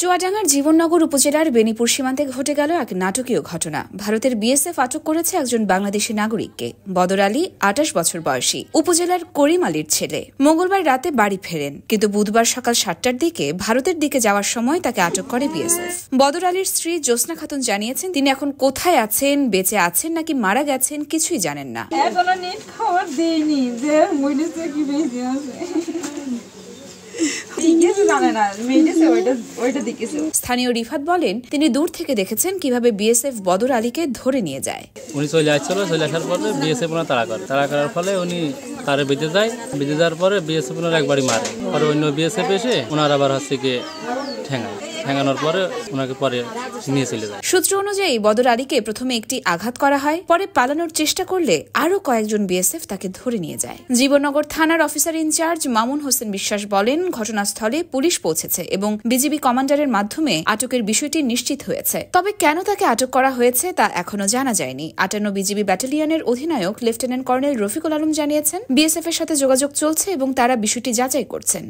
চুয়াডাঙ্গার জীবননগর উপজেলার বেনীপুর সীমান্তে ঘটে গেল এক নাটকীয় ঘটনা। ভারতের বিএসএফ আটক করেছে একজন বাংলাদেশি নাগরিককে। বদর আলী ২৮ বছর বয়সী, উপজেলার করিম আলীর ছেলে। মঙ্গলবার রাতে বাড়ি ফেরেন, কিন্তু বুধবার সকাল ৭টার দিকে ভারতের দিকে যাওয়ার সময় তাকে আটক করে বিএসএফ। বদর আলীর স্ত্রী জ্যোৎস্না খাতুন জানিয়েছেন, তিনি এখন কোথায় আছেন, বেঁচে আছেন নাকি মারা গেছেন কিছুই জানেন না। স্থানীয় রিফাত বলেন, তিনি দূর থেকে দেখেছেন কিভাবে বিএসএফ বদর আলীকে ধরে নিয়ে যায়। উনি চলে আসার পরে বিএসএফ ওনার তাড়া করার ফলে উনি তারে বেঁধে যায়। বেঁধে যাওয়ার পরে বিএসএফ ওনার একবারই মারে। পরে অন্য বিএসএফ এসে ওনার আবার গিয়ে ঠেঙানোর পরে ওনাকে পরে নিয়ে চলে যায়। সূত্র অনুযায়ী বদর আলীকে প্রথমে একটি আঘাত করা হয়, পরে পালানোর চেষ্টা করলে আরো কয়েকজন বিএসএফ তাকে ধরে নিয়ে যায়। জীবননগর থানার অফিসার ইনচার্জ মামুন হোসেন বিশ্বাস বলেন, ঘটনাস্থলে পুলিশ পৌঁছেছে এবং বিজিবি কমান্ডারের মাধ্যমে আটকের বিষয়টি নিশ্চিত হয়েছে। তবে কেন তাকে আটক করা হয়েছে তা এখনো জানা যায়নি। ৫৮ বিজিবি ব্যাটালিয়নের অধিনায়ক লেফটেন্যান্ট কর্নেল রফিকুল আলম জানিয়েছেন, বিএসএফ এর সাথে যোগাযোগ চলছে এবং তারা বিষয়টি যাচাই করছেন।